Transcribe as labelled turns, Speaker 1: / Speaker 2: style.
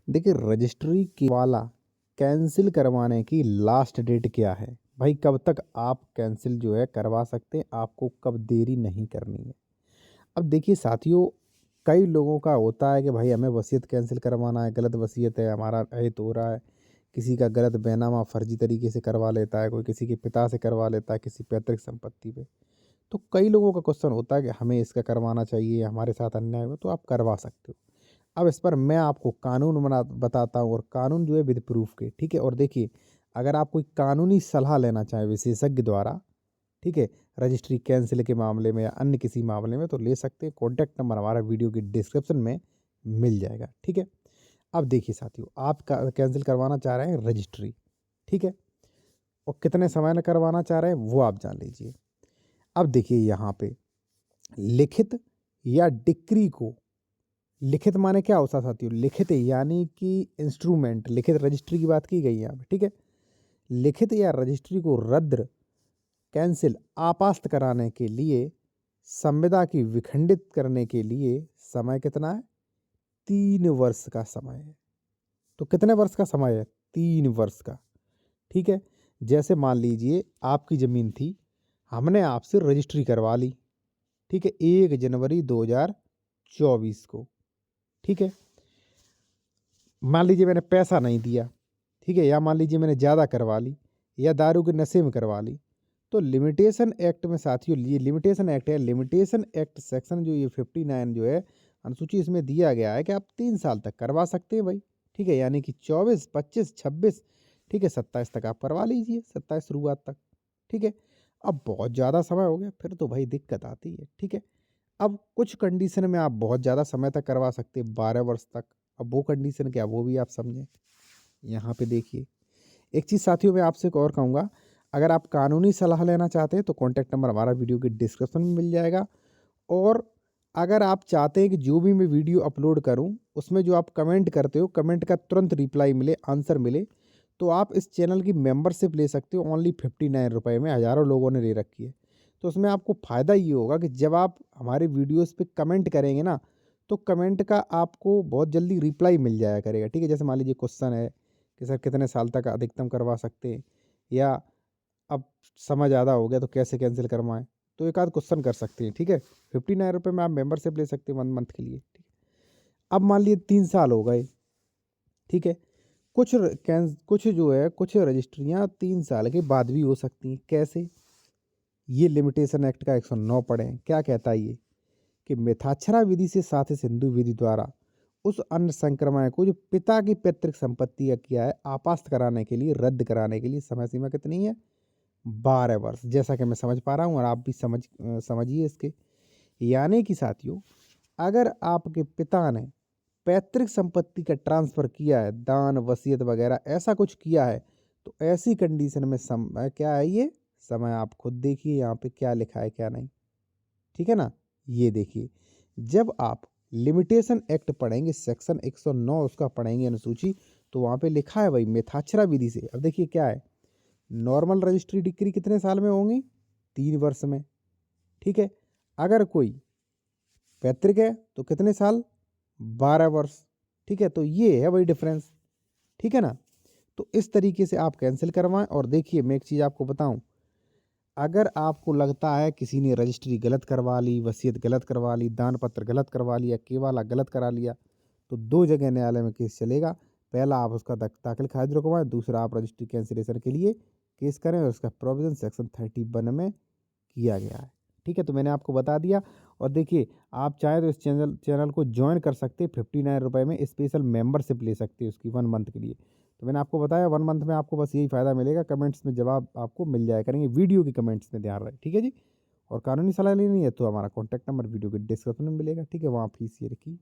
Speaker 1: देखिए रजिस्ट्री के वाला कैंसिल करवाने की लास्ट डेट क्या है? भाई कब तक आप कैंसिल जो है करवा सकते हैं, आपको कब देरी नहीं करनी है। अब देखिए साथियों, कई लोगों का होता है कि भाई हमें वसीयत कैंसिल करवाना है, गलत वसीयत है, हमारा अहित हो रहा है। किसी का गलत बैनामा फर्जी तरीके से करवा लेता है, कोई किसी के पिता से करवा लेता है, किसी पैतृक संपत्ति पे। तो कई लोगों का क्वेश्चन होता है कि हमें इसका करवाना चाहिए, हमारे साथ अन्याय हुआ, तो आप करवा सकते हो। अब इस पर मैं आपको कानून बताता हूँ और कानून जो है विद प्रूफ के, ठीक है। और देखिए, अगर आप कोई कानूनी सलाह लेना चाहें विशेषज्ञ द्वारा, ठीक है, रजिस्ट्री कैंसिल के मामले में या अन्य किसी मामले में, तो ले सकते हैं। कॉन्टैक्ट नंबर हमारा वीडियो की डिस्क्रिप्शन में मिल जाएगा, ठीक है। अब देखिए साथियों, आप कैंसिल करवाना चाह रहे हैं रजिस्ट्री, ठीक है, और कितने समय में करवाना चाह रहे हैं वो आप जान लीजिए। अब देखिए यहाँ पे लिखित या डिक्री को, लिखित माने क्या होता है साथियों? लिखित यानी कि इंस्ट्रूमेंट, लिखित रजिस्ट्री की बात की गई है यहाँ पे, ठीक है। लिखित या रजिस्ट्री को रद्द, कैंसिल, आपास्त कराने के लिए, संविदा की विखंडित करने के लिए समय कितना है? 3 वर्ष का समय है। तो कितने वर्ष का समय है? 3 वर्ष का, ठीक है। जैसे मान लीजिए आपकी ज़मीन थी, हमने आपसे रजिस्ट्री करवा ली, ठीक है, 1 जनवरी 2024 को, ठीक है। मान लीजिए मैंने पैसा नहीं दिया, ठीक है, या मान लीजिए मैंने ज़्यादा करवा ली, या दारू के नशे में करवा ली, तो लिमिटेशन एक्ट में साथियों, ये लिमिटेशन एक्ट है, लिमिटेशन एक्ट सेक्शन जो ये 59 जो है अनुसूची, इसमें दिया गया है कि आप 3 साल तक करवा सकते हैं भाई, ठीक है। यानी कि 24, 25, 26, ठीक है, 27 तक आप करवा लीजिए, 27 शुरुआत तक, ठीक है। अब बहुत ज़्यादा समय हो गया फिर तो भाई दिक्कत आती है, ठीक है। अब कुछ कंडीशन में आप बहुत ज़्यादा समय तक करवा सकते हैं, 12 वर्ष तक। अब वो कंडीशन क्या, वो भी आप समझें। यहाँ पे देखिए, एक चीज़ साथियों मैं आपसे एक और कहूँगा, अगर आप कानूनी सलाह लेना चाहते हैं तो कॉन्टैक्ट नंबर हमारा वीडियो के डिस्क्रिप्शन में मिल जाएगा। और अगर आप चाहते हैं कि जो भी मैं वीडियो अपलोड करूं उसमें जो आप कमेंट करते हो, कमेंट का तुरंत रिप्लाई मिले, आंसर मिले, तो आप इस चैनल की मेंबरशिप ले सकते हो। ओनली 59 रुपये में, हज़ारों लोगों ने ले रखी है। तो उसमें आपको फ़ायदा ये होगा कि जब आप हमारे वीडियोस पे कमेंट करेंगे ना, तो कमेंट का आपको बहुत जल्दी रिप्लाई मिल जाया करेगा, ठीक है। जैसे मान लीजिए क्वेश्चन है कि सर कितने साल तक अधिकतम करवा सकते हैं, या अब समय ज़्यादा हो गया तो कैसे कैंसिल करवाएं, तो एक आध क्वेश्चन कर सकते हैं, ठीक है। 59 रुपये में आप मेंबरशिप ले सकते हैं 1 मंथ के लिए, ठीक है। अब मान लीजिए 3 साल हो गए, ठीक है। कुछ जो है, कुछ रजिस्ट्रियाँ 3 साल के बाद भी हो सकती हैं। कैसे? ये लिमिटेशन एक्ट का 109 पढ़ें, क्या कहता है ये, कि मिथाक्षरा विधि से साथ सिंधु विधि द्वारा उस अन्न संक्रमण को जो पिता की पैतृक संपत्ति का किया है, आपास्त कराने के लिए, रद्द कराने के लिए समय सीमा कितनी है? 12 वर्ष, जैसा कि मैं समझ पा रहा हूँ और आप भी समझिए इसके। यानी कि साथियों, अगर आपके पिता ने पैतृक संपत्ति का ट्रांसफ़र किया है, दान, वसीयत वगैरह ऐसा कुछ किया है, तो ऐसी कंडीशन में समय क्या है ये? समय आप खुद देखिए यहाँ पे क्या लिखा है क्या नहीं, ठीक है ना। ये देखिए, जब आप लिमिटेशन एक्ट पढ़ेंगे, सेक्शन 109 उसका पढ़ेंगे अनुसूची, तो वहाँ पे लिखा है भाई मिथाक्षरा विधि से। अब देखिए क्या है, नॉर्मल रजिस्ट्री डिक्री कितने साल में होंगी? 3 वर्ष में, ठीक है। अगर कोई पैतृक है तो कितने साल? 12 वर्ष, ठीक है। तो ये है वही डिफरेंस, ठीक है ना। तो इस तरीके से आप कैंसिल करवाएं। और देखिए मैं एक चीज़ आपको बताऊं, अगर आपको लगता है किसी ने रजिस्ट्री गलत करवा ली, वसीयत गलत करवा ली, दान पत्र गलत करवा लिया, केवाला गलत करा लिया, तो 2 जगह न्यायालय में केस चलेगा। पहला आप उसका दाखिल खारिज रुकवाएं, दूसरा आप रजिस्ट्री कैंसिलेशन के लिए केस करें, और उसका प्रोविजन सेक्शन 31 में किया गया है, ठीक है। तो मैंने आपको बता दिया। और देखिए, आप चाहें तो इस चैनल को ज्वाइन कर सकते हैं, 59 रुपये में स्पेशल मेंबरशिप ले सकते हैं उसकी 1 मंथ के लिए। तो मैंने आपको बताया 1 मंथ में आपको बस यही फ़ायदा मिलेगा, कमेंट्स में जवाब आपको मिल जाया करेंगे, वीडियो की कमेंट्स में ध्यान रहे, ठीक है जी। और कानूनी सलाह लेनी है तो हमारा कॉन्टैक्ट नंबर वीडियो के डिस्क्रिप्शन में मिलेगा, ठीक है। वहाँ फीस ये रखी।